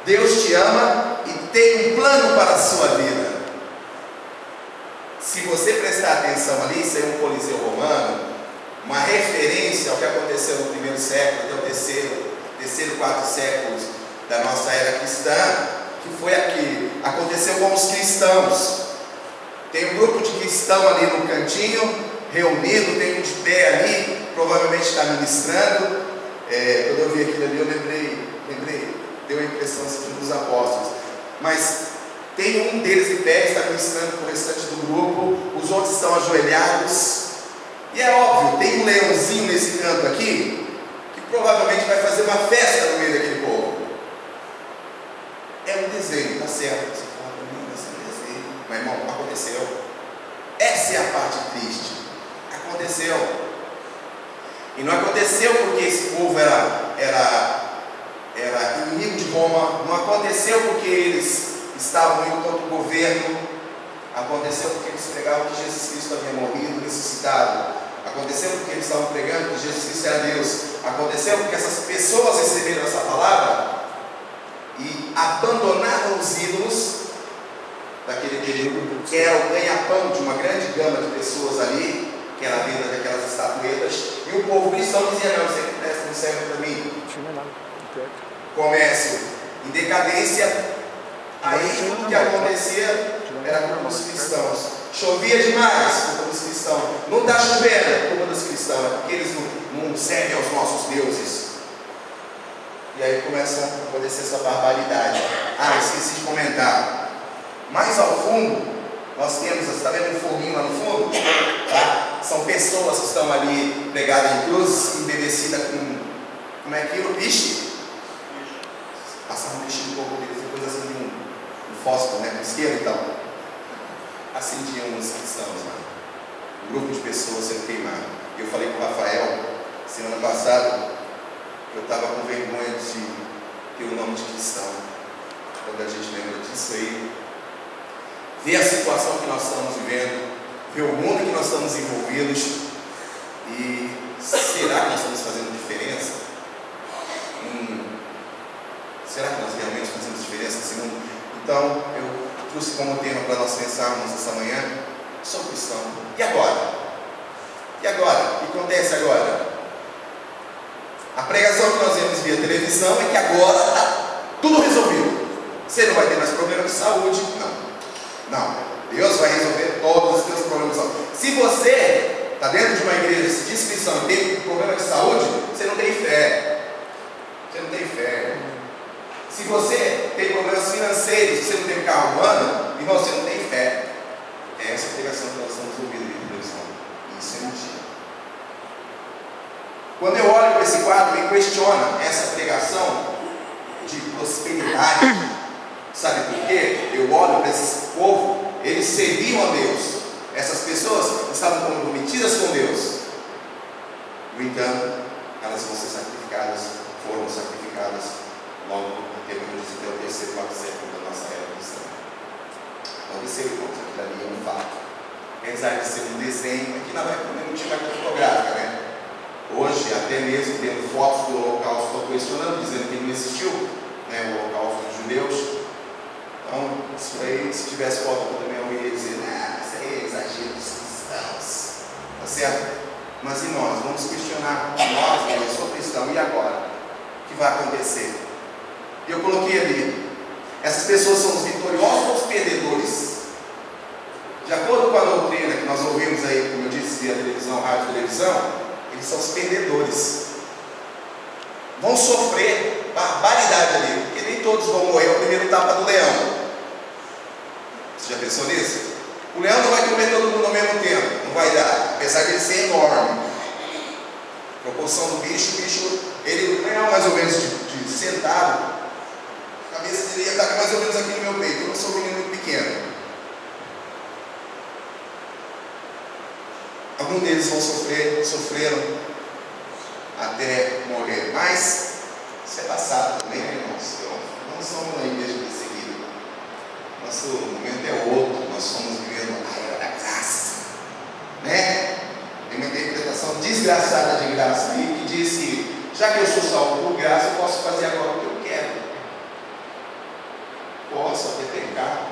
Deus te ama e tem um plano para a sua vida. Se você prestar atenção ali, isso é um Coliseu Romano, uma referência ao que aconteceu no primeiro século, até o terceiro, quarto séculos da nossa era cristã, que foi aqui, aconteceu com os cristãos. Tem um grupo de cristãos ali no cantinho, reunido, tem um de pé ali, provavelmente está ministrando. Quando eu vi aquilo ali, eu lembrei, deu a impressão dos apóstolos. Mas tem um deles de pé, está ministrando com o restante do grupo, os outros estão ajoelhados. E é óbvio, tem um leãozinho nesse canto aqui, que provavelmente vai fazer uma festa no meio daquele povo. É um desenho, tá certo? Você fala para mim, mas é um desenho. Mas irmão, aconteceu. Essa é a parte triste. Aconteceu. E não aconteceu porque esse povo era inimigo de Roma. Não aconteceu porque eles estavam indo contra o governo. Aconteceu porque eles pregavam que Jesus Cristo havia morrido, ressuscitado. Aconteceu porque eles estavam pregando que Jesus Cristo era Deus. Aconteceu porque essas pessoas receberam essa palavra e abandonaram os ídolos daquele período, que era o ganha-pão de uma grande gama de pessoas ali, que era a venda daquelas estatuetas. E o povo cristão dizia: não, isso aqui presta, não serve para mim. Comércio em decadência. Aí o que acontecia era culpa dos cristãos. Chovia demais, culpa dos cristãos. Não está chovendo, culpa dos cristãos. É porque eles não servem aos nossos deuses. E aí começa a acontecer essa barbaridade. Esqueci de comentar. Mais ao fundo, nós temos, você está vendo um foguinho lá no fundo? Tá? São pessoas que estão ali pregadas em cruzes, embevecidas com, como é aquilo? Piche? Passavam um piche no corpo deles, depois acendiam um fósforo, né? Com isqueiro e tal. Acendiam os cristãos lá. Um grupo de pessoas sendo queimado. Eu falei com o Rafael, semana passada, que eu estava com vergonha de ter o nome de cristão. Quando a gente lembra disso aí, ver a situação que nós estamos vivendo, ver o mundo que nós estamos envolvidos, e será que nós estamos fazendo diferença? Será que nós realmente fazemos diferença nesse mundo? Então, eu trouxe como tema para nós pensarmos essa manhã: sou cristão. E agora? E agora? O que acontece agora? A pregação que nós vemos via televisão é que agora está tudo resolvido. Você não vai ter mais problema de saúde. Não. Deus vai resolver todos os seus problemas de saúde. Se você está dentro de uma igreja, se diz cristão e tem problema de saúde, você não tem fé. Você não tem fé. Se você tem problemas financeiros, se você não tem um carro humano, irmão, você não tem fé. É essa pregação que nós estamos ouvindo aqui na televisão. Isso é mentira. Quando eu olho para esse quadro e questiona essa pregação de prosperidade, sabe por quê? Eu olho para esse povo, eles serviam a Deus. Essas pessoas estavam comprometidas com Deus. No entanto, elas vão ser sacrificadas, foram sacrificadas logo até o terceiro, quarto século da nossa era cristã. Aconteceu, irmãos, aquilo ali é um fato. Apesar de ser um desenho, aqui na época não tinha máquina fotográfica, né? Hoje, até mesmo tendo fotos do Holocausto, estou questionando, dizendo que não existiu, né, o Holocausto dos judeus. Então, isso aí, se tivesse foto também, eu iria dizer: isso aí é exagero dos cristãos. Tá certo? Mas e nós? Vamos questionar nós, eu sou cristão, e agora? O que vai acontecer? E eu coloquei ali: essas pessoas são os vitoriosos ou os perdedores? De acordo com a doutrina que nós ouvimos aí, como eu disse, via televisão, rádio e televisão, eles são os perdedores. Vão sofrer barbaridade ali, porque nem todos vão morrer ao primeiro tapa do leão. Você já pensou nisso? O leão não vai comer todo mundo ao mesmo tempo, não vai dar, apesar de ele ser enorme. A proporção do bicho, ele não é mais ou menos de sentado, a cabeça dele ia estar mais ou menos aqui no meu peito. Eu não sou um menino muito pequeno. Alguns deles vão sofreram até morrer, mas isso é passado também, né, irmãos? Não somos uma igreja perseguida. Nosso momento é outro. Nós estamos vivendo a era da graça, né? Tem uma interpretação desgraçada de graça aí que diz que, já que eu sou salvo por graça, eu posso fazer agora o que eu quero. posso até pecar.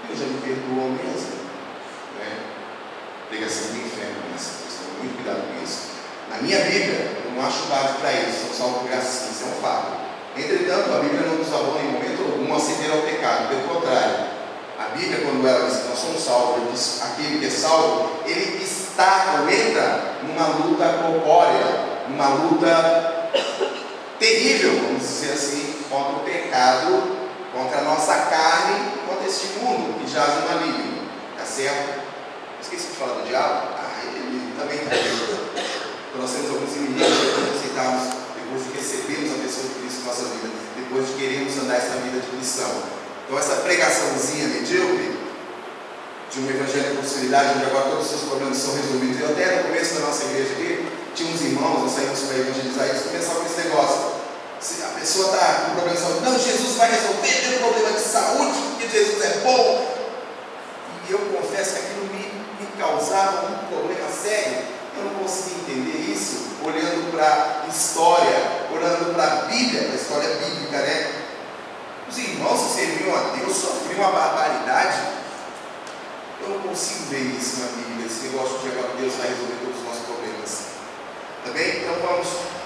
Deus já me perdoou mesmo. Né? Pregação do inferno nessa questão, muito cuidado com isso. Na minha Bíblia, eu não acho base para isso, são salvo por graça, isso é um fato. Entretanto, a Bíblia não nos abona em momento algum a ceder ao pecado, pelo contrário. A Bíblia, quando ela diz que nós somos salvos, ela diz aquele que é salvo, ele está ou entra numa luta corpórea, numa luta terrível, vamos dizer assim, contra o pecado, contra a nossa carne, contra este mundo que jaz no maligno. Tá certo? Esqueci de falar do diabo? Ele também está dentro. Então nós temos alguns inimigos depois de aceitarmos, depois de recebermos a pessoa de Cristo em nossa vida, depois de queremos andar essa vida de cristão. Então essa pregaçãozinha medíocre de um evangelho de possibilidade, onde agora todos os seus problemas são resolvidos. Eu até no começo da nossa igreja aqui, tinha uns irmãos, nós saímos para evangelizar, e eles começavam com esse negócio. Se a pessoa está com problema de saúde, não, Jesus vai resolver, tem um problema de saúde, porque Jesus é bom. E eu confesso que aquilo me causava um problema sério. Eu não conseguia entender isso olhando para a história, olhando para a Bíblia, para a história bíblica, né? Os irmãos que serviam a Deus sofriam uma barbaridade. Eu não consigo ver isso na Bíblia, esse negócio de agora Deus vai resolver todos os nossos problemas. Tá bem? Então vamos